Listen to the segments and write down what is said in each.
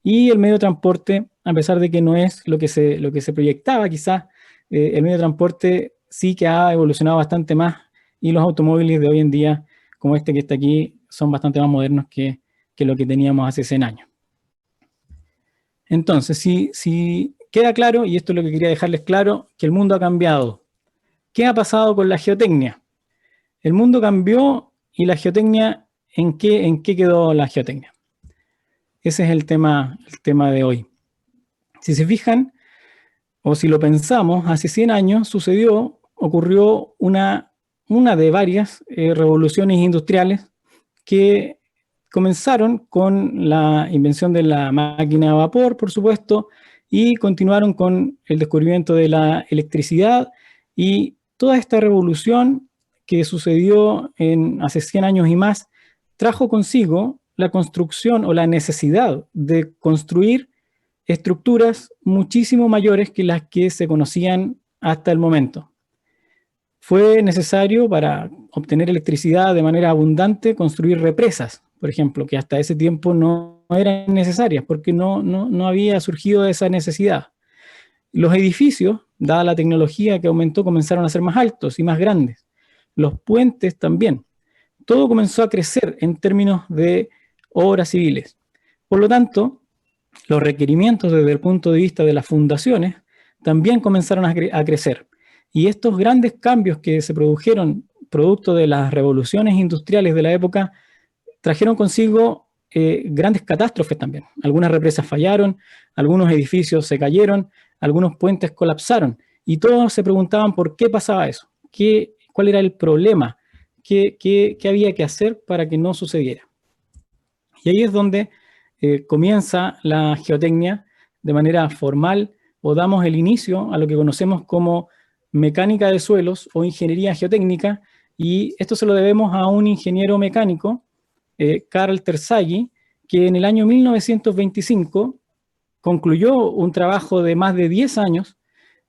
Y el medio de transporte, a pesar de que no es lo que se proyectaba quizás, el medio de transporte sí que ha evolucionado bastante más y los automóviles de hoy en día, como este que está aquí, son bastante más modernos que lo que teníamos hace 100 años. Entonces, si queda claro, y esto es lo que quería dejarles claro, que el mundo ha cambiado. ¿Qué ha pasado con la geotecnia? El mundo cambió y la geotecnia, en qué quedó la geotecnia? Ese es el tema de hoy. Si se fijan, o si lo pensamos, hace 100 años ocurrió una de varias revoluciones industriales que comenzaron con la invención de la máquina a vapor, por supuesto, y continuaron con el descubrimiento de la electricidad y toda esta revolución que sucedió hace 100 años y más trajo consigo la construcción o la necesidad de construir estructuras muchísimo mayores que las que se conocían hasta el momento. Fue necesario para obtener electricidad de manera abundante construir represas, por ejemplo, que hasta ese tiempo no eran necesarias porque no había surgido esa necesidad. Los edificios, dada la tecnología que aumentó, comenzaron a ser más altos y más grandes. Los puentes también. Todo comenzó a crecer en términos de obras civiles. Por lo tanto, los requerimientos desde el punto de vista de las fundaciones también comenzaron a crecer. Y estos grandes cambios que se produjeron producto de las revoluciones industriales de la época trajeron consigo grandes catástrofes también. Algunas represas fallaron, algunos edificios se cayeron, algunos puentes colapsaron. Y todos se preguntaban por qué pasaba eso, cuál era el problema, qué había que hacer para que no sucediera. Y ahí es donde comienza la geotecnia de manera formal o damos el inicio a lo que conocemos como mecánica de suelos o ingeniería geotécnica, y esto se lo debemos a un ingeniero mecánico, Carl Terzaghi, que en el año 1925 concluyó un trabajo de más de 10 años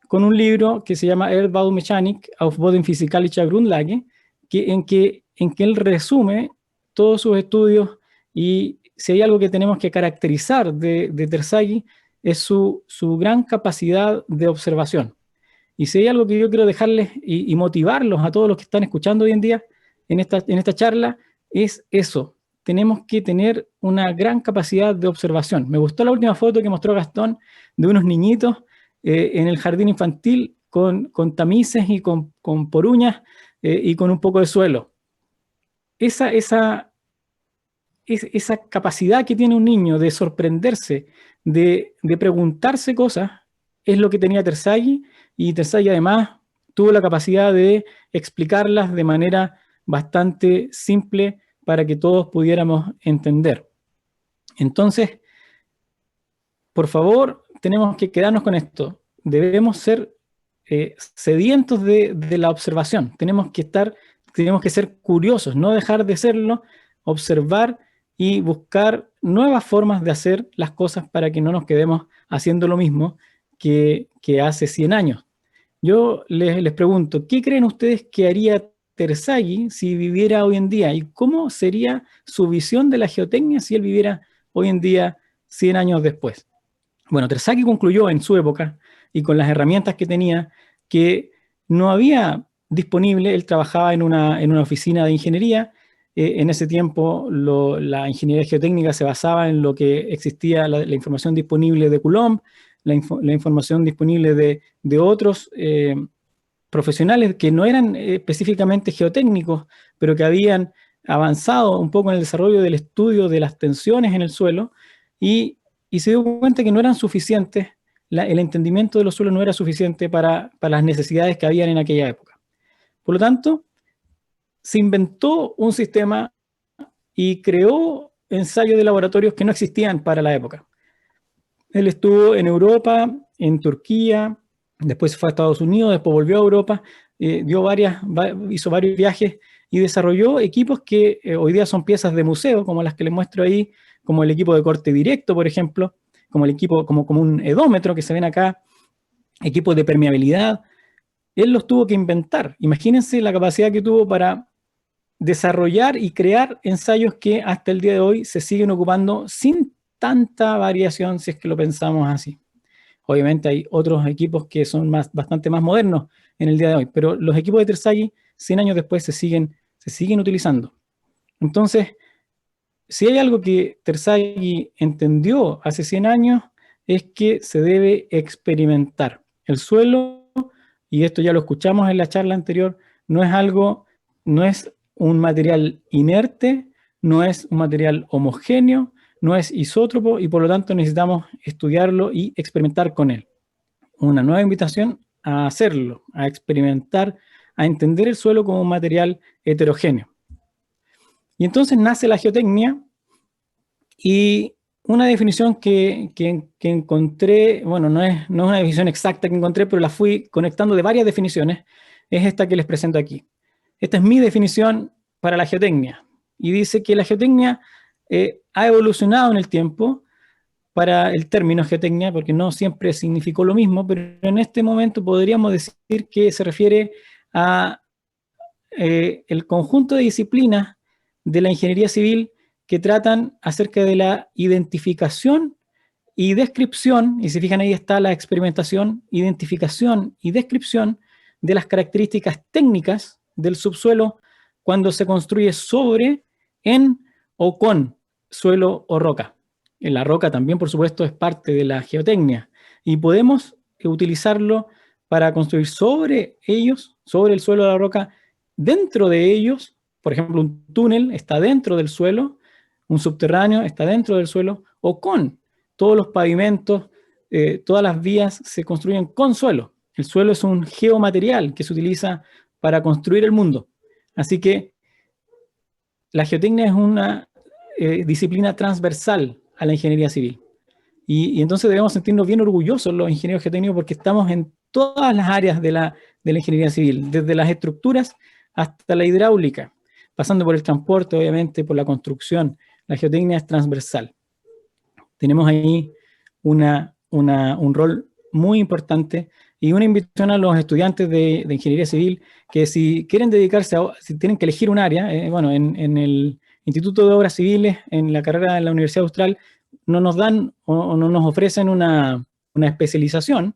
con un libro que se llama Erdbaumechanik auf bodenphysikalischer Grundlage, en que él resume todos sus estudios. Y si hay algo que tenemos que caracterizar de Terzaghi es su gran capacidad de observación. Y si hay algo que yo quiero dejarles y motivarlos a todos los que están escuchando hoy en día en esta charla, es eso. Tenemos que tener una gran capacidad de observación. Me gustó la última foto que mostró Gastón de unos niñitos en el jardín infantil con tamices y con poruñas y con un poco de suelo. Esa capacidad que tiene un niño de sorprenderse, de preguntarse cosas, es lo que tenía Terzaghi, y Terzaghi además tuvo la capacidad de explicarlas de manera bastante simple para que todos pudiéramos entender. Entonces, por favor, tenemos que quedarnos con esto. Debemos ser sedientos de la observación. Tenemos que ser curiosos, no dejar de serlo, observar y buscar nuevas formas de hacer las cosas para que no nos quedemos haciendo lo mismo que hace 100 años. Yo les pregunto, ¿qué creen ustedes que haría Terzaghi si viviera hoy en día? ¿Y cómo sería su visión de la geotecnia si él viviera hoy en día 100 años después? Bueno, Terzaghi concluyó en su época y con las herramientas que tenía que no había disponible. Él trabajaba en una oficina de ingeniería. En ese tiempo la ingeniería geotécnica se basaba en lo que existía, la información disponible de Coulomb, la información disponible de otros profesionales que no eran específicamente geotécnicos, pero que habían avanzado un poco en el desarrollo del estudio de las tensiones en el suelo, y se dio cuenta que no eran suficientes, el entendimiento de los suelos no era suficiente para las necesidades que habían en aquella época. Por lo tanto, se inventó un sistema y creó ensayos de laboratorios que no existían para la época. Él estuvo en Europa, en Turquía, después fue a Estados Unidos, después volvió a Europa, hizo varios viajes y desarrolló equipos que hoy día son piezas de museo, como las que les muestro ahí, como el equipo de corte directo, por ejemplo, como el equipo, como un edómetro que se ven acá, equipos de permeabilidad. Él los tuvo que inventar. Imagínense la capacidad que tuvo para desarrollar y crear ensayos que hasta el día de hoy se siguen ocupando sin tanta variación si es que lo pensamos así. Obviamente hay otros equipos que son bastante más modernos en el día de hoy, pero los equipos de Terzaghi, 100 años después, se siguen utilizando. Entonces, si hay algo que Terzaghi entendió hace 100 años, es que se debe experimentar. El suelo, y esto ya lo escuchamos en la charla anterior, no es un material inerte, no es un material homogéneo, no es isótropo y por lo tanto necesitamos estudiarlo y experimentar con él. Una nueva invitación a hacerlo, a experimentar, a entender el suelo como un material heterogéneo. Y entonces nace la geotecnia y una definición que encontré, bueno, no es una definición exacta que encontré, pero la fui conectando de varias definiciones, es esta que les presento aquí. Esta es mi definición para la geotecnia. Y dice que la geotecnia ha evolucionado en el tiempo para el término geotecnia, porque no siempre significó lo mismo, pero en este momento podríamos decir que se refiere a el conjunto de disciplinas de la ingeniería civil que tratan acerca de la identificación y descripción, y si fijan ahí está la experimentación, identificación y descripción de las características técnicas del subsuelo cuando se construye sobre, en o con suelo o roca. La roca también, por supuesto, es parte de la geotecnia y podemos utilizarlo para construir sobre ellos, sobre el suelo de la roca, dentro de ellos. Por ejemplo, un túnel está dentro del suelo, un subterráneo está dentro del suelo, o con todos los pavimentos, todas las vías se construyen con suelo. El suelo es un geomaterial que se utiliza para construir el mundo. Así que la geotecnia es una disciplina transversal a la ingeniería civil. Y entonces debemos sentirnos bien orgullosos los ingenieros geotécnicos porque estamos en todas las áreas de la ingeniería civil, desde las estructuras hasta la hidráulica, pasando por el transporte, obviamente, por la construcción. La geotecnia es transversal. Tenemos ahí un rol muy importante y una invitación a los estudiantes de ingeniería civil que si quieren dedicarse, si tienen que elegir un área, bueno, en el Instituto de Obras Civiles, en la carrera de la Universidad Austral, no nos dan o no nos ofrecen una especialización.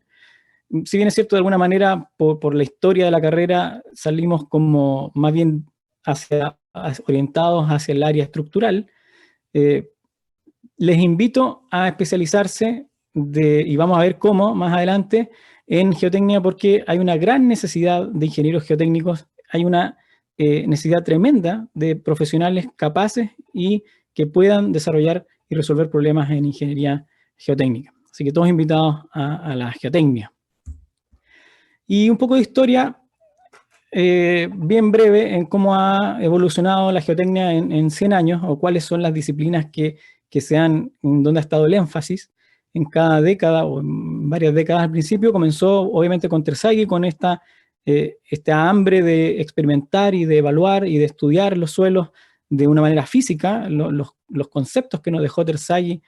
Si bien es cierto, de alguna manera, por la historia de la carrera, salimos como más bien orientados hacia el área estructural. Les invito a especializarse y vamos a ver cómo más adelante en geotecnia, porque hay una gran necesidad de ingenieros geotécnicos, hay una necesidad tremenda de profesionales capaces y que puedan desarrollar y resolver problemas en ingeniería geotécnica. Así que todos invitados a la geotecnia. Y un poco de historia bien breve en cómo ha evolucionado la geotecnia en 100 años o cuáles son las disciplinas en donde ha estado el énfasis en cada década o en varias décadas. Al principio comenzó obviamente con Terzaghi, con esta hambre de experimentar y de evaluar y de estudiar los suelos de una manera física. Los conceptos que nos dejó Terzaghi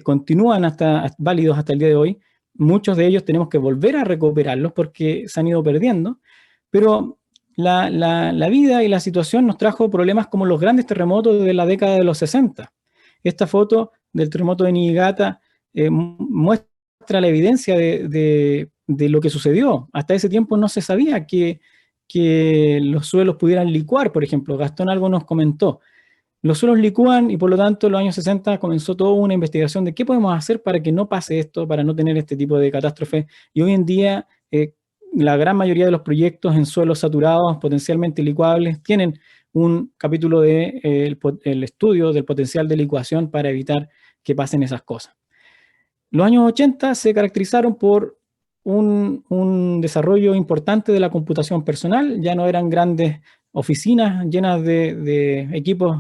continúan válidos hasta el día de hoy. Muchos de ellos tenemos que volver a recuperarlos porque se han ido perdiendo, pero la vida y la situación nos trajo problemas como los grandes terremotos de la década de los 60. Esta foto del terremoto de Niigata muestra la evidencia de lo que sucedió. Hasta ese tiempo no se sabía que los suelos pudieran licuar, por ejemplo. Gastón algo nos comentó. Los suelos licúan y por lo tanto en los años 60 comenzó toda una investigación de qué podemos hacer para que no pase esto, para no tener este tipo de catástrofe. Y hoy en día la gran mayoría de los proyectos en suelos saturados, potencialmente licuables, tienen un capítulo de el estudio del potencial de licuación para evitar que pasen esas cosas. Los años 80 se caracterizaron por un desarrollo importante de la computación personal. Ya no eran grandes oficinas llenas de equipos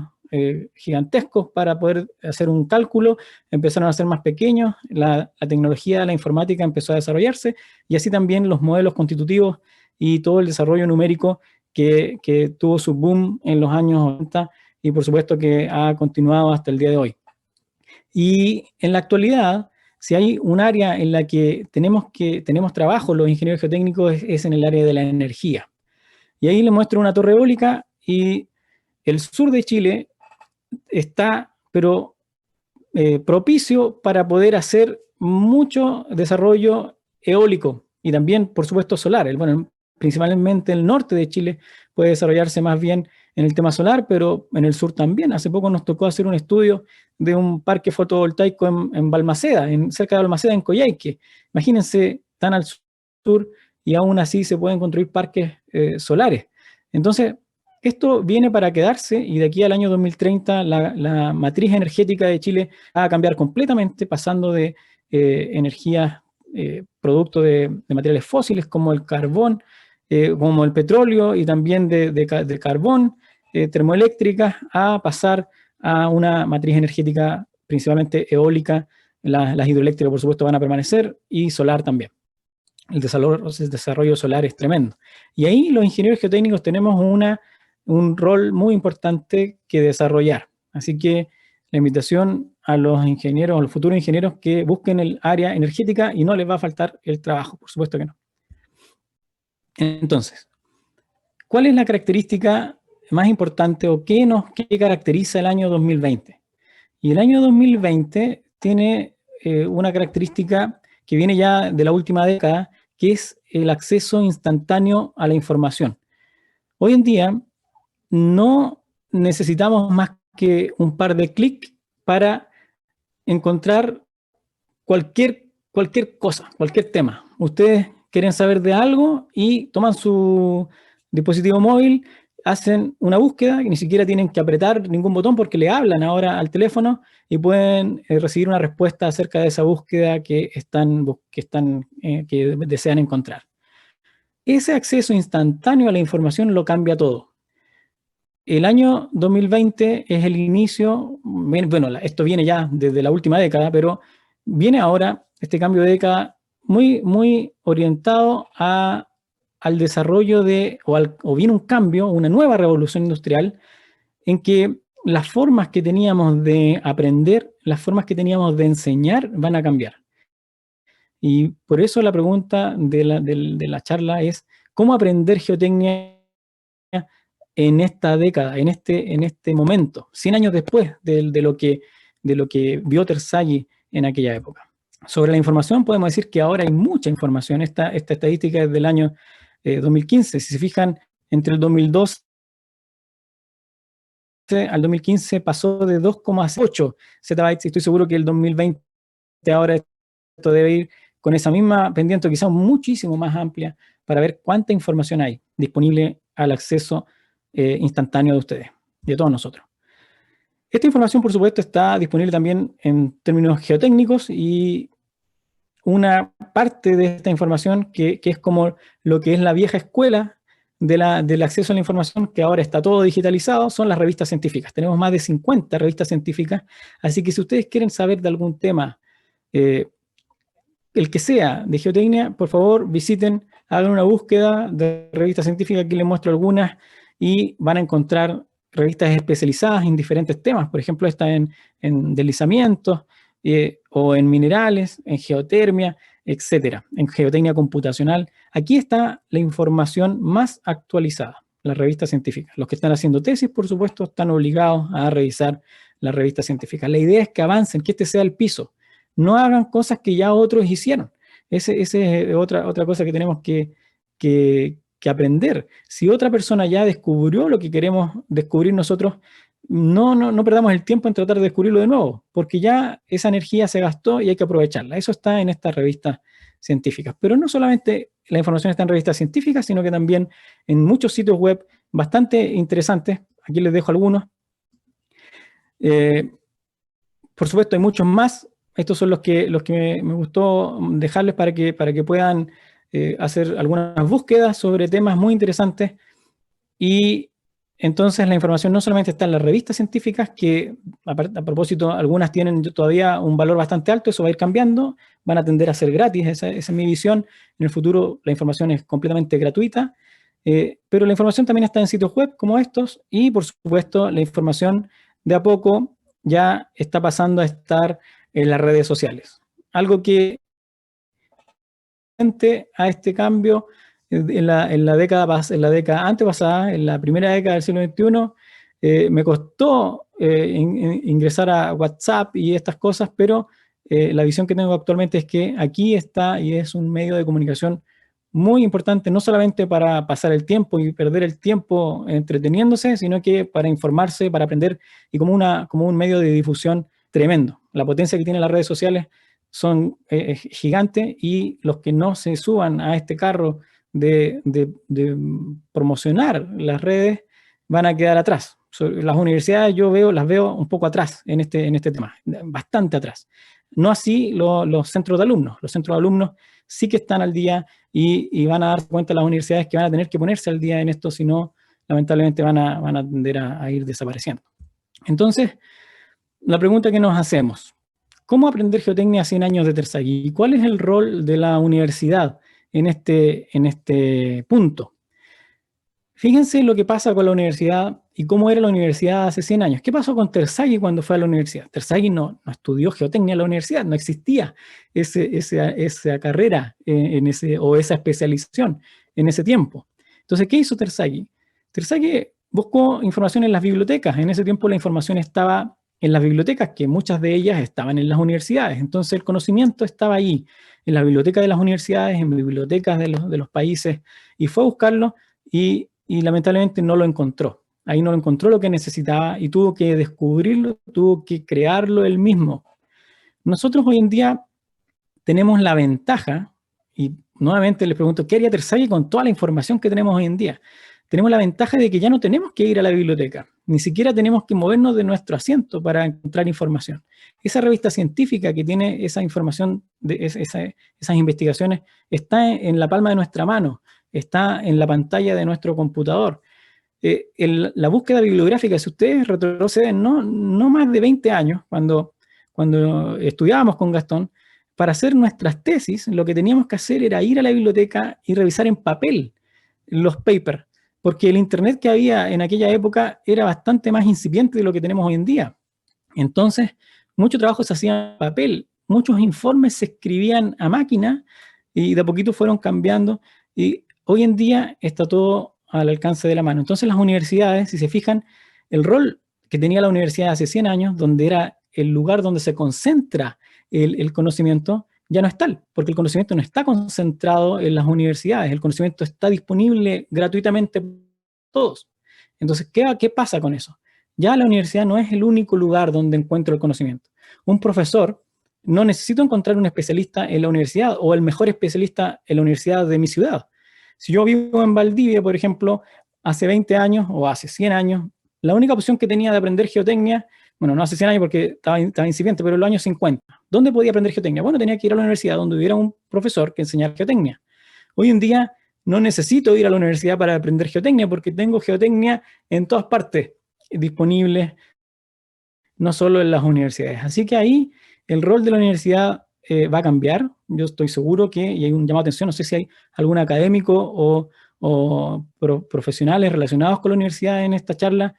gigantescos para poder hacer un cálculo, empezaron a ser más pequeños, la tecnología de la informática empezó a desarrollarse y así también los modelos constitutivos y todo el desarrollo numérico que tuvo su boom en los años 80 y por supuesto que ha continuado hasta el día de hoy. Y en la actualidad, si hay un área en la que tenemos trabajo los ingenieros geotécnicos es en el área de la energía. Y ahí les muestro una torre eólica y el sur de Chile está, pero propicio para poder hacer mucho desarrollo eólico y también, por supuesto, solar. Bueno, principalmente el norte de Chile puede desarrollarse más bien en el tema solar, pero en el sur también. Hace poco nos tocó hacer un estudio de un parque fotovoltaico en Balmaceda, cerca de Balmaceda, en Coyhaique. Imagínense, tan al sur y aún así se pueden construir parques solares. Entonces, esto viene para quedarse y de aquí al año 2030 la matriz energética de Chile va a cambiar completamente, pasando de energías, producto de materiales fósiles como el carbón, como el petróleo y también de carbón, termoeléctricas, a pasar a una matriz energética principalmente eólica. Las hidroeléctricas, por supuesto, van a permanecer y solar también. El desarrollo solar es tremendo. Y ahí los ingenieros geotécnicos tenemos un rol muy importante que desarrollar. Así que la invitación a los ingenieros, a los futuros ingenieros, que busquen el área energética y no les va a faltar el trabajo, por supuesto que no. Entonces, ¿cuál es la característica más importante o qué caracteriza el año 2020? Y el año 2020 tiene una característica que viene ya de la última década, que es el acceso instantáneo a la información. Hoy en día no necesitamos más que un par de clics para encontrar cualquier cosa, cualquier tema. Ustedes quieren saber de algo y toman su dispositivo móvil, hacen una búsqueda y ni siquiera tienen que apretar ningún botón porque le hablan ahora al teléfono y pueden recibir una respuesta acerca de esa búsqueda que desean encontrar. Ese acceso instantáneo a la información lo cambia todo. El año 2020 es el inicio, bueno, esto viene ya desde la última década, pero viene ahora este cambio de década muy, muy orientado al desarrollo o viene un cambio, una nueva revolución industrial, en que las formas que teníamos de aprender, las formas que teníamos de enseñar van a cambiar. Y por eso la pregunta de la charla es, ¿cómo aprender geotecnia en esta década, en este momento, 100 años después de lo que vio Terzaghi en aquella época? Sobre la información podemos decir que ahora hay mucha información. Esta estadística es del año 2015. Si se fijan, entre el 2012 al 2015 pasó de 2,8 zettabytes y estoy seguro que el 2020 ahora esto debe ir con esa misma pendiente, quizás muchísimo más amplia, para ver cuánta información hay disponible al acceso instantáneo de ustedes, de todos nosotros. Esta información, por supuesto, está disponible también en términos geotécnicos y una parte de esta información que es como lo que es la vieja escuela del acceso a la información, que ahora está todo digitalizado, son las revistas científicas. Tenemos más de 50 revistas científicas, así que si ustedes quieren saber de algún tema, el que sea de geotecnia, por favor visiten, hagan una búsqueda de revistas científicas, aquí les muestro algunas, y van a encontrar revistas especializadas en diferentes temas, por ejemplo, esta en deslizamientos, o en minerales, en geotermia, etcétera, en geotecnia computacional. Aquí está la información más actualizada, las revistas científicas. Los que están haciendo tesis, por supuesto, están obligados a revisar las revistas científicas. La idea es que avancen, que este sea el piso. No hagan cosas que ya otros hicieron. Esa es otra cosa que tenemos que aprender. Si otra persona ya descubrió lo que queremos descubrir nosotros, no perdamos el tiempo en tratar de descubrirlo de nuevo, porque ya esa energía se gastó y hay que aprovecharla. Eso está en estas revistas científicas. Pero no solamente la información está en revistas científicas, sino que también en muchos sitios web bastante interesantes. Aquí les dejo algunos. Por supuesto, hay muchos más. Estos son los que me gustó dejarles para que puedan hacer algunas búsquedas sobre temas muy interesantes. Y entonces la información no solamente está en las revistas científicas, que a propósito, algunas tienen todavía un valor bastante alto, eso va a ir cambiando, van a tender a ser gratis, esa es mi visión. En el futuro la información es completamente gratuita, pero la información también está en sitios web como estos, y por supuesto la información de a poco ya está pasando a estar en las redes sociales. Algo que a este cambio en la década antepasada, en la primera década del siglo XXI, me costó ingresar a WhatsApp y estas cosas, pero la visión que tengo actualmente es que aquí está y es un medio de comunicación muy importante, no solamente para pasar el tiempo y perder el tiempo entreteniéndose, sino que para informarse, para aprender y como un medio de difusión tremendo. La potencia que tienen las redes sociales son gigantes y los que no se suban a este carro de promocionar las redes van a quedar atrás. Las universidades las veo un poco atrás en este tema, bastante atrás. No así los centros de alumnos. Los centros de alumnos sí que están al día y van a dar cuenta las universidades que van a tener que ponerse al día en esto, si no, lamentablemente van a tender a ir desapareciendo. Entonces, la pregunta que nos hacemos, ¿cómo aprender geotecnia a 100 años de Terzaghi? ¿Y cuál es el rol de la universidad en este punto? Fíjense lo que pasa con la universidad y cómo era la universidad hace 100 años. ¿Qué pasó con Terzaghi cuando fue a la universidad? Terzaghi no estudió geotecnia en la universidad, no existía esa carrera o esa especialización en ese tiempo. Entonces, ¿qué hizo Terzaghi? Terzaghi buscó información en las bibliotecas. En ese tiempo la información estaba en las bibliotecas, que muchas de ellas estaban en las universidades. Entonces el conocimiento estaba ahí, en las bibliotecas de las universidades, en bibliotecas de los países, y fue a buscarlo y lamentablemente no lo encontró. Ahí no encontró lo que necesitaba y tuvo que descubrirlo, tuvo que crearlo él mismo. Nosotros hoy en día tenemos la ventaja, y nuevamente les pregunto, ¿qué haría Terzaghi con toda la información que tenemos hoy en día? Tenemos la ventaja de que ya no tenemos que ir a la biblioteca, ni siquiera tenemos que movernos de nuestro asiento para encontrar información. Esa revista científica que tiene esa información, esas investigaciones, está en la palma de nuestra mano, está en la pantalla de nuestro computador. La búsqueda bibliográfica, si ustedes retroceden no más de 20 años, cuando estudiábamos con Gastón, para hacer nuestras tesis, lo que teníamos que hacer era ir a la biblioteca y revisar en papel los papers, porque el internet que había en aquella época era bastante más incipiente de lo que tenemos hoy en día. Entonces, mucho trabajo se hacía en papel, muchos informes se escribían a máquina y de a poquito fueron cambiando y hoy en día está todo al alcance de la mano. Entonces las universidades, si se fijan, el rol que tenía la universidad hace 100 años, donde era el lugar donde se concentra el conocimiento, ya no es tal, porque el conocimiento no está concentrado en las universidades, el conocimiento está disponible gratuitamente para todos. Entonces, ¿qué pasa con eso? Ya la universidad no es el único lugar donde encuentro el conocimiento. Un profesor, no necesito encontrar un especialista en la universidad o el mejor especialista en la universidad de mi ciudad. Si yo vivo en Valdivia, por ejemplo, hace 20 años o hace 100 años, la única opción que tenía de aprender geotecnia, bueno, no hace 100 años porque estaba incipiente, pero en los años 50, ¿dónde podía aprender geotecnia? Bueno, tenía que ir a la universidad donde hubiera un profesor que enseñara geotecnia. Hoy en día no necesito ir a la universidad para aprender geotecnia porque tengo geotecnia en todas partes disponibles, no solo en las universidades. Así que ahí el rol de la universidad va a cambiar. Yo estoy seguro que, y hay un llamado de atención, no sé si hay algún académico o profesionales relacionados con la universidad en esta charla.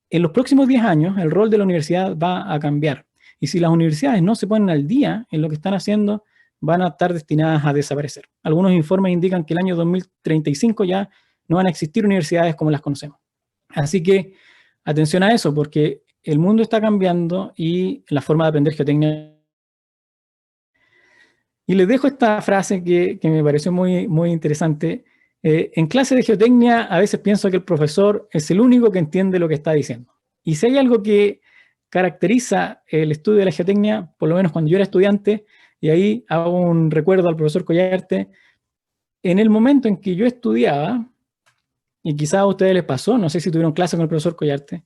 En los próximos 10 años el rol de la universidad va a cambiar. Y si las universidades no se ponen al día en lo que están haciendo, van a estar destinadas a desaparecer. Algunos informes indican que el año 2035 ya no van a existir universidades como las conocemos. Así que atención a eso, porque el mundo está cambiando y la forma de aprender geotecnia. Y les dejo esta frase que me pareció muy, muy interesante. En clase de geotecnia a veces pienso que el profesor es el único que entiende lo que está diciendo. Y si hay algo que caracteriza el estudio de la geotecnia, por lo menos cuando yo era estudiante, y ahí hago un recuerdo al profesor Collarte, en el momento en que yo estudiaba, y quizás a ustedes les pasó, no sé si tuvieron clase con el profesor Collarte,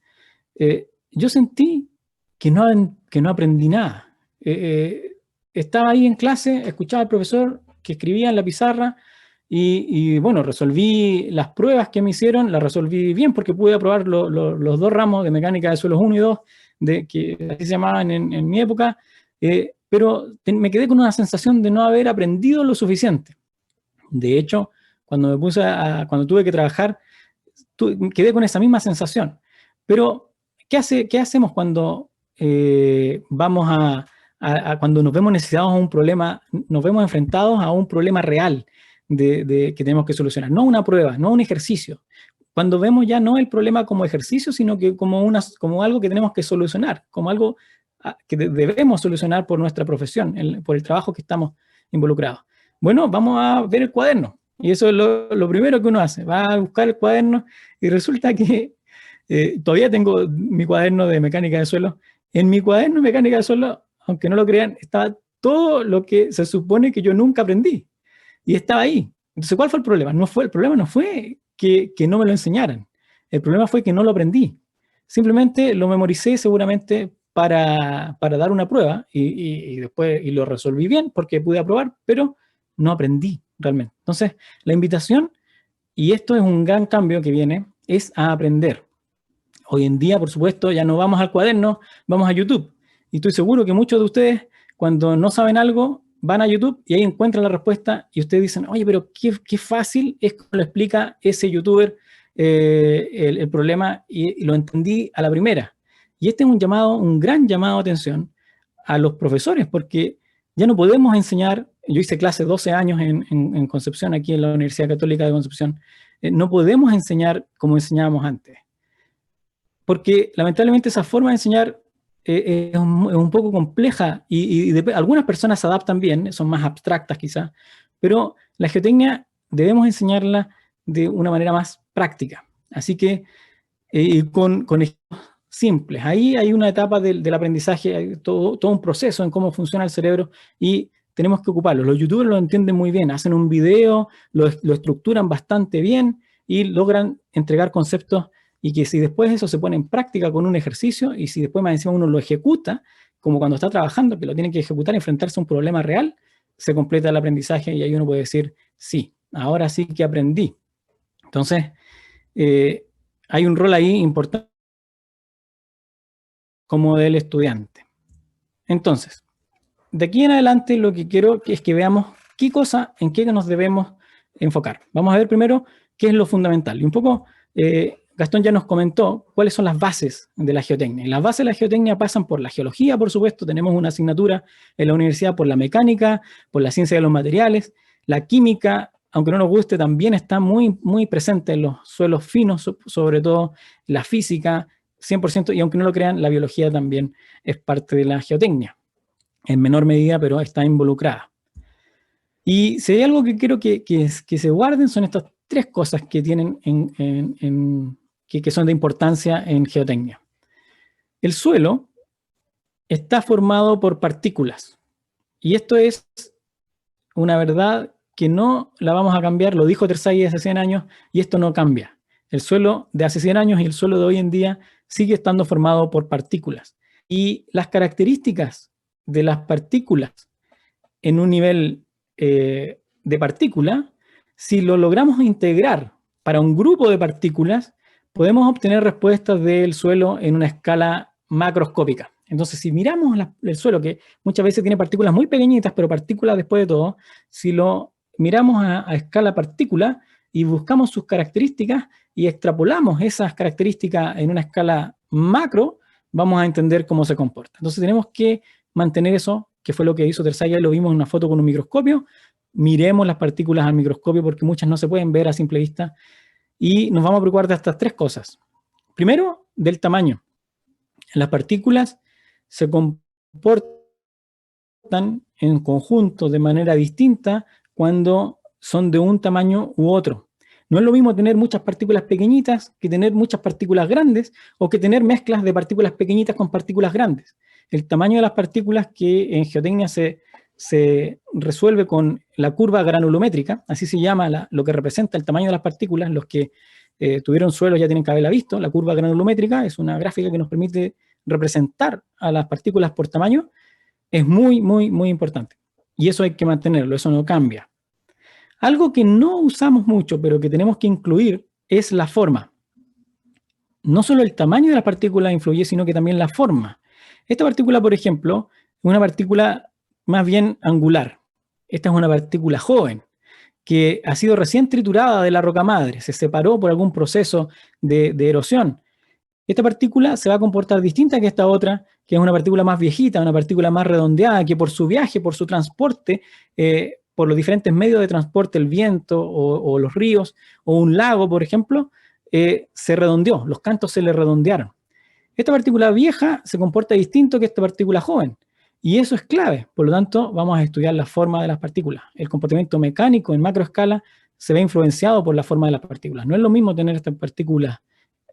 yo sentí que no aprendí nada. Estaba ahí en clase, escuchaba al profesor que escribía en la pizarra y bueno, resolví las pruebas que me hicieron, las resolví bien porque pude aprobar los 2 ramos de mecánica de suelos 1 y 2, que así se llamaban en mi época, pero me quedé con una sensación de no haber aprendido lo suficiente. De hecho, cuando tuve que trabajar, quedé con esa misma sensación. Pero, ¿qué hacemos cuando cuando nos vemos necesitados a un problema, nos vemos enfrentados a un problema real que tenemos que solucionar? No una prueba, no un ejercicio. cuando vemos ya no el problema como ejercicio, sino que como algo que tenemos que solucionar, como algo que debemos solucionar por nuestra profesión, por el trabajo que estamos involucrados. Bueno, vamos a ver el cuaderno. Y eso es lo primero que uno hace. Va a buscar el cuaderno y resulta que todavía tengo mi cuaderno de mecánica de suelo. En mi cuaderno de mecánica de suelo, aunque no lo crean, estaba todo lo que se supone que yo nunca aprendí. Y estaba ahí. Entonces, ¿cuál fue el problema? El problema no fue que no me lo enseñaran. El problema fue que no lo aprendí. Simplemente lo memoricé seguramente para dar una prueba y después lo resolví bien porque pude aprobar, pero no aprendí realmente. Entonces, la invitación, y esto es un gran cambio que viene, es a aprender. Hoy en día, por supuesto, ya no vamos al cuaderno, vamos a YouTube. Y estoy seguro que muchos de ustedes, cuando no saben algo, van a YouTube y ahí encuentran la respuesta y ustedes dicen, oye, pero qué fácil es como lo explica ese youtuber el problema y lo entendí a la primera. Y este es un gran llamado de atención a los profesores, porque ya no podemos enseñar, yo hice clase 12 años en Concepción, aquí en la Universidad Católica de Concepción, no podemos enseñar como enseñábamos antes. Porque lamentablemente esa forma de enseñar es un poco compleja y algunas personas se adaptan bien, son más abstractas quizás, pero la geotecnia debemos enseñarla de una manera más práctica. Así que con ejemplos simples. Ahí hay una etapa del aprendizaje, hay todo un proceso en cómo funciona el cerebro y tenemos que ocuparlo. Los youtubers lo entienden muy bien, hacen un video, lo estructuran bastante bien y logran entregar conceptos y que si después eso se pone en práctica con un ejercicio y si después más encima uno lo ejecuta, como cuando está trabajando, que lo tiene que ejecutar, enfrentarse a un problema real, se completa el aprendizaje y ahí uno puede decir, sí, ahora sí que aprendí. Entonces, hay un rol ahí importante como del estudiante. Entonces, de aquí en adelante lo que quiero es que veamos en qué nos debemos enfocar. Vamos a ver primero qué es lo fundamental. Y un poco, Gastón ya nos comentó cuáles son las bases de la geotecnia. Y las bases de la geotecnia pasan por la geología, por supuesto, tenemos una asignatura en la universidad por la mecánica, por la ciencia de los materiales, la química, aunque no nos guste, también está muy, muy presente en los suelos finos, sobre todo la física, 100%, y aunque no lo crean, la biología también es parte de la geotecnia, en menor medida, pero está involucrada. Y si hay algo que quiero que se guarden, son estas tres cosas que tienen que son de importancia en geotecnia. El suelo está formado por partículas, y esto es una verdad que no la vamos a cambiar, lo dijo Terzaghi hace 100 años, y esto no cambia. El suelo de hace 100 años y el suelo de hoy en día sigue estando formado por partículas. Y las características de las partículas en un nivel de partícula, si lo logramos integrar para un grupo de partículas, podemos obtener respuestas del suelo en una escala macroscópica. Entonces, si miramos el suelo, que muchas veces tiene partículas muy pequeñitas, pero partículas después de todo, si lo miramos a escala partícula y buscamos sus características y extrapolamos esas características en una escala macro, vamos a entender cómo se comporta. Entonces tenemos que mantener eso, que fue lo que hizo Terzaghi, lo vimos en una foto con un microscopio, miremos las partículas al microscopio porque muchas no se pueden ver a simple vista y nos vamos a preocupar de estas tres cosas. Primero, del tamaño. Las partículas se comportan en conjunto de manera distinta cuando son de un tamaño u otro. No es lo mismo tener muchas partículas pequeñitas que tener muchas partículas grandes o que tener mezclas de partículas pequeñitas con partículas grandes. El tamaño de las partículas, que en geotecnia se resuelve con la curva granulométrica, así se llama lo que representa el tamaño de las partículas. Los que tuvieron suelos ya tienen que haberla visto. La curva granulométrica es una gráfica que nos permite representar a las partículas por tamaño. Es muy, muy, muy importante. Y eso hay que mantenerlo, eso no cambia. Algo que no usamos mucho, pero que tenemos que incluir, es la forma. No solo el tamaño de las partículas influye, sino que también la forma. Esta partícula, por ejemplo, es una partícula más bien angular. Esta es una partícula joven, que ha sido recién triturada de la roca madre, se separó por algún proceso de erosión. Esta partícula se va a comportar distinta que esta otra, que es una partícula más viejita, una partícula más redondeada, que por su viaje, por su transporte, por los diferentes medios de transporte, el viento o los ríos o un lago, por ejemplo, se redondeó, los cantos se le redondearon. Esta partícula vieja se comporta distinto que esta partícula joven, y eso es clave. Por lo tanto, vamos a estudiar la forma de las partículas. El comportamiento mecánico en macroescala se ve influenciado por la forma de las partículas. No es lo mismo tener estas partículas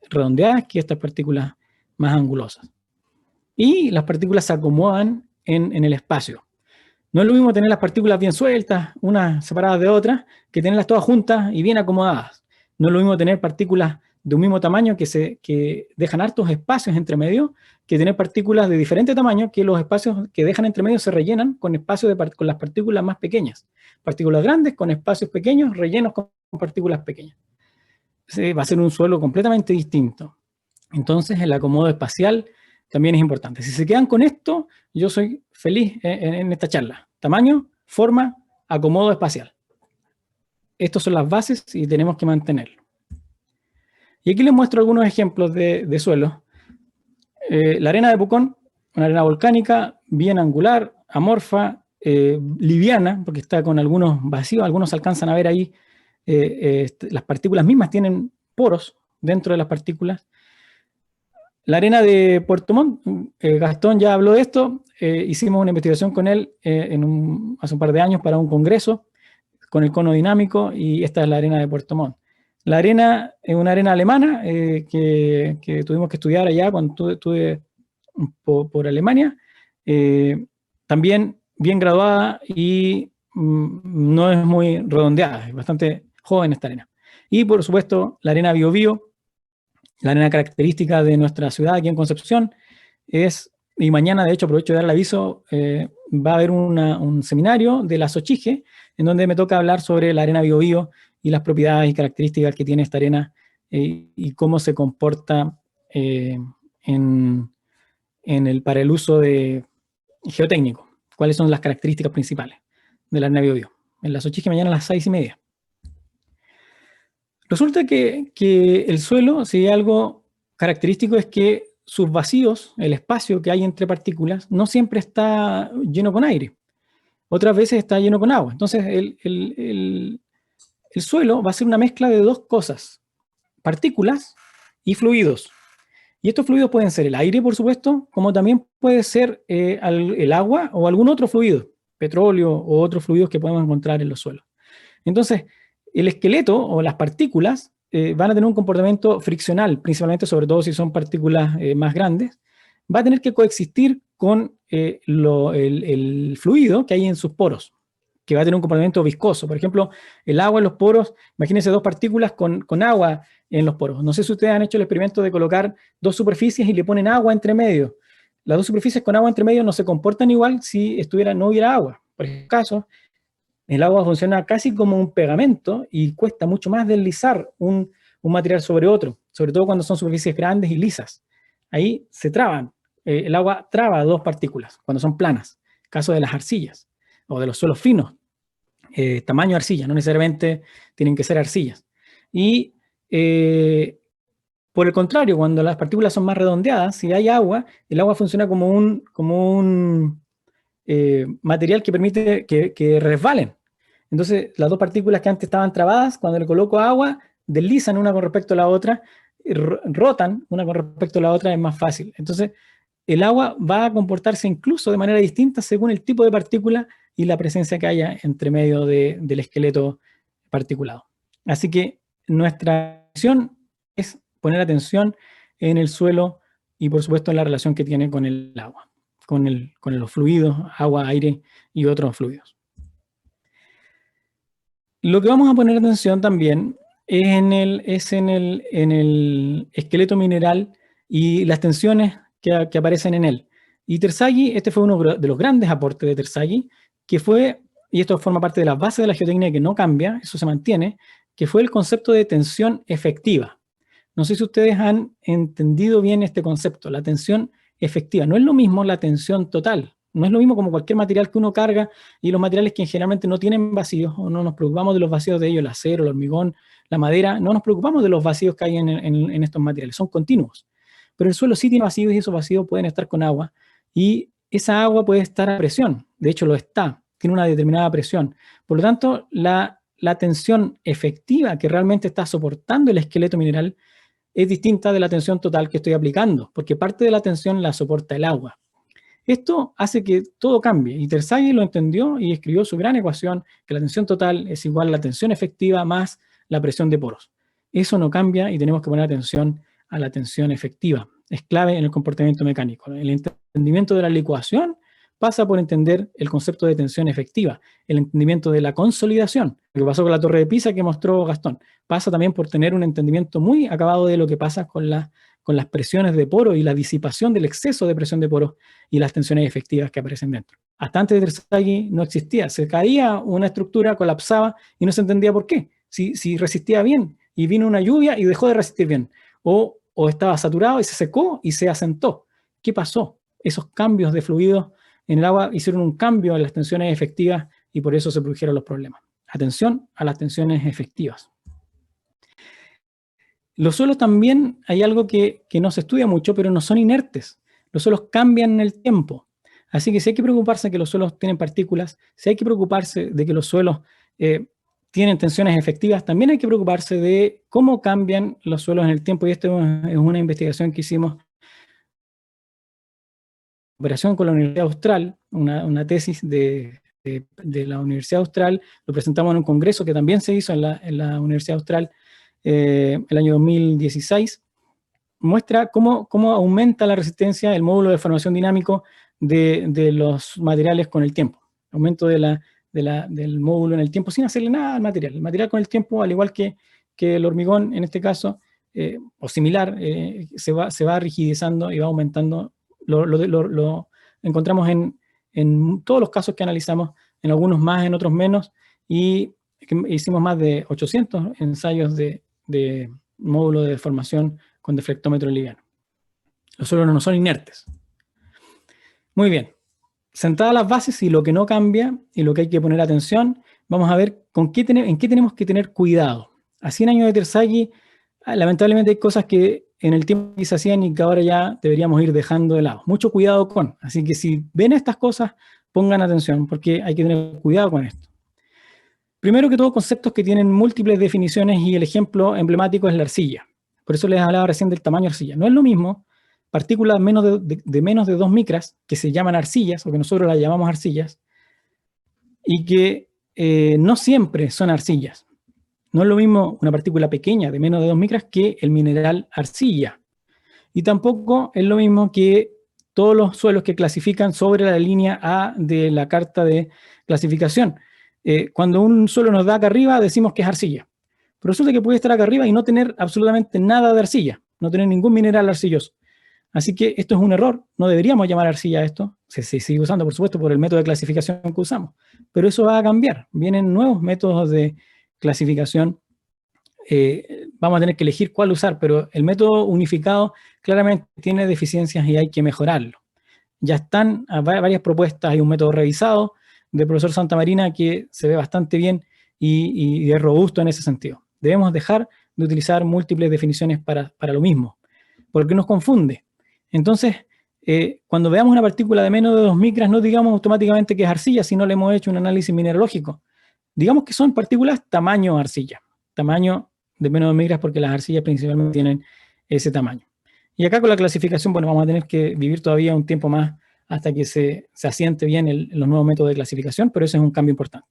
redondeadas que estas partículas más angulosas. Y las partículas se acomodan en el espacio. No es lo mismo tener las partículas bien sueltas, unas separadas de otras, que tenerlas todas juntas y bien acomodadas. No es lo mismo tener partículas de un mismo tamaño que dejan hartos espacios entre medio, que tener partículas de diferente tamaño, que los espacios que dejan entre medio se rellenan con espacios con las partículas más pequeñas. Partículas grandes con espacios pequeños rellenos con partículas pequeñas. Va a ser un suelo completamente distinto. Entonces, el acomodo espacial también es importante. Si se quedan con esto, yo soy feliz en esta charla. Tamaño, forma, acomodo espacial. Estas son las bases y tenemos que mantenerlo. Y aquí les muestro algunos ejemplos de suelos. La arena de Pucón, una arena volcánica, bien angular, amorfa, liviana, porque está con algunos vacíos, algunos alcanzan a ver ahí, las partículas mismas tienen poros dentro de las partículas. La arena de Puerto Montt, Gastón ya habló de esto, hicimos una investigación con él hace un par de años para un congreso con el cono dinámico, y esta es la arena de Puerto Montt. La arena es una arena alemana que tuvimos que estudiar allá cuando estuve por Alemania, también bien graduada y no es muy redondeada, es bastante joven esta arena. Y por supuesto la arena Biobío, la arena característica de nuestra ciudad aquí en Concepción, y mañana de hecho aprovecho de dar el aviso, va a haber un seminario de la Sochige, en donde me toca hablar sobre la arena Biobío y las propiedades y características que tiene esta arena y cómo se comporta para el uso geotécnico. ¿Cuáles son las características principales de la arena Biobío? En la Sochige mañana a las 6:30. Resulta que el suelo, si hay algo característico, es que sus vacíos, el espacio que hay entre partículas, no siempre está lleno con aire. Otras veces está lleno con agua. Entonces, el suelo va a ser una mezcla de dos cosas: partículas y fluidos. Y estos fluidos pueden ser el aire, por supuesto, como también puede ser el agua o algún otro fluido, petróleo o otros fluidos que podemos encontrar en los suelos. Entonces, el esqueleto o las partículas van a tener un comportamiento friccional, principalmente, sobre todo si son partículas más grandes. Va a tener que coexistir con el fluido que hay en sus poros, que va a tener un comportamiento viscoso. Por ejemplo, el agua en los poros, imagínense dos partículas con agua en los poros. No sé si ustedes han hecho el experimento de colocar dos superficies y le ponen agua entre medio. Las dos superficies con agua entre medio no se comportan igual si no hubiera agua. Por ejemplo, caso, el agua funciona casi como un pegamento y cuesta mucho más deslizar un material sobre otro, sobre todo cuando son superficies grandes y lisas. Ahí se traban. El agua traba dos partículas cuando son planas. Caso de las arcillas o de los suelos finos. Tamaño arcilla, no necesariamente tienen que ser arcillas. Y por el contrario, cuando las partículas son más redondeadas, si hay agua, el agua funciona como un material que permite que resbalen. Entonces, las dos partículas que antes estaban trabadas, cuando le coloco agua, deslizan una con respecto a la otra, rotan una con respecto a la otra, es más fácil. Entonces, el agua va a comportarse incluso de manera distinta según el tipo de partícula y la presencia que haya entre medio del esqueleto particulado. Así que nuestra misión es poner atención en el suelo y, por supuesto, en la relación que tiene con el agua, con los fluidos, agua, aire y otros fluidos. Lo que vamos a poner atención también es en el esqueleto mineral y las tensiones que aparecen en él. Y Terzaghi, este fue uno de los grandes aportes de Terzaghi, que fue, y esto forma parte de las bases de la geotecnia que no cambia, eso se mantiene, que fue el concepto de tensión efectiva. No sé si ustedes han entendido bien este concepto, la tensión efectiva. No es lo mismo la tensión total. No es lo mismo como cualquier material que uno carga y los materiales que generalmente no tienen vacíos, o no nos preocupamos de los vacíos de ellos, el acero, el hormigón, la madera, no nos preocupamos de los vacíos que hay en estos materiales, son continuos. Pero el suelo sí tiene vacíos y esos vacíos pueden estar con agua y esa agua puede estar a presión, de hecho lo está, tiene una determinada presión. Por lo tanto, la la tensión efectiva que realmente está soportando el esqueleto mineral es distinta de la tensión total que estoy aplicando, porque parte de la tensión la soporta el agua. Esto hace que todo cambie, y Terzaghi lo entendió y escribió su gran ecuación, que la tensión total es igual a la tensión efectiva más la presión de poros. Eso no cambia y tenemos que poner atención a la tensión efectiva. Es clave en el comportamiento mecánico. El entendimiento de la licuación pasa por entender el concepto de tensión efectiva, el entendimiento de la consolidación, lo que pasó con la torre de Pisa que mostró Gastón, pasa también por tener un entendimiento muy acabado de lo que pasa con las presiones de poro y la disipación del exceso de presión de poro y las tensiones efectivas que aparecen dentro. Hasta antes de Terzaghi no existía, se caía una estructura, colapsaba y no se entendía por qué. Si resistía bien y vino una lluvia y dejó de resistir bien, o estaba saturado y se secó y se asentó. ¿Qué pasó? Esos cambios de fluidos en el agua hicieron un cambio en las tensiones efectivas y por eso se produjeron los problemas. Atención a las tensiones efectivas. Los suelos también hay algo que no se estudia mucho, pero no son inertes. Los suelos cambian en el tiempo. Así que si hay que preocuparse de que los suelos tienen partículas, si hay que preocuparse de que los suelos tienen tensiones efectivas, también hay que preocuparse de cómo cambian los suelos en el tiempo. Y esto es una investigación que hicimos operación con la Universidad Austral, una tesis de la Universidad Austral, lo presentamos en un congreso que también se hizo en la Universidad Austral el año 2016, muestra cómo aumenta la resistencia, el módulo de formación dinámico de los materiales con el tiempo. Aumento del módulo en el tiempo sin hacerle nada al material. El material con el tiempo, al igual que el hormigón en este caso, o similar, se va rigidizando y va aumentando. Lo encontramos en todos los casos que analizamos, en algunos más, en otros menos, y hicimos más de 800 ensayos de módulo de deformación con deflectómetro liviano. Los suelos no son inertes. Muy bien. Sentadas las bases y lo que no cambia y lo que hay que poner atención, vamos a ver en qué tenemos que tener cuidado. A 100 años de Terzaghi, lamentablemente hay cosas que en el tiempo que se hacían y que ahora ya deberíamos ir dejando de lado. Mucho cuidado con. Así que si ven estas cosas, pongan atención porque hay que tener cuidado con esto. Primero que todo, conceptos que tienen múltiples definiciones y el ejemplo emblemático es la arcilla. Por eso les hablaba recién del tamaño arcilla. No es lo mismo partículas de menos de 2 micras, que se llaman arcillas, o que nosotros las llamamos arcillas, y que no siempre son arcillas. No es lo mismo una partícula pequeña de menos de 2 micras que el mineral arcilla. Y tampoco es lo mismo que todos los suelos que clasifican sobre la línea A de la carta de clasificación. Cuando un suelo nos da acá arriba, decimos que es arcilla. Pero resulta que puede estar acá arriba y no tener absolutamente nada de arcilla, no tener ningún mineral arcilloso. Así que esto es un error, no deberíamos llamar arcilla a esto, se sigue usando por supuesto por el método de clasificación que usamos, pero eso va a cambiar, vienen nuevos métodos de clasificación, vamos a tener que elegir cuál usar, pero el método unificado claramente tiene deficiencias y hay que mejorarlo. Ya están varias propuestas, hay un método revisado del profesor Santamarina que se ve bastante bien y es robusto en ese sentido. Debemos dejar de utilizar múltiples definiciones para lo mismo, porque nos confunde. Entonces, cuando veamos una partícula de menos de 2 micras, no digamos automáticamente que es arcilla si no le hemos hecho un análisis mineralógico. Digamos que son partículas tamaño arcilla, tamaño de menos de 2 micras porque las arcillas principalmente tienen ese tamaño. Y acá con la clasificación, bueno, vamos a tener que vivir todavía un tiempo más hasta que se asiente bien los nuevos métodos de clasificación, pero ese es un cambio importante.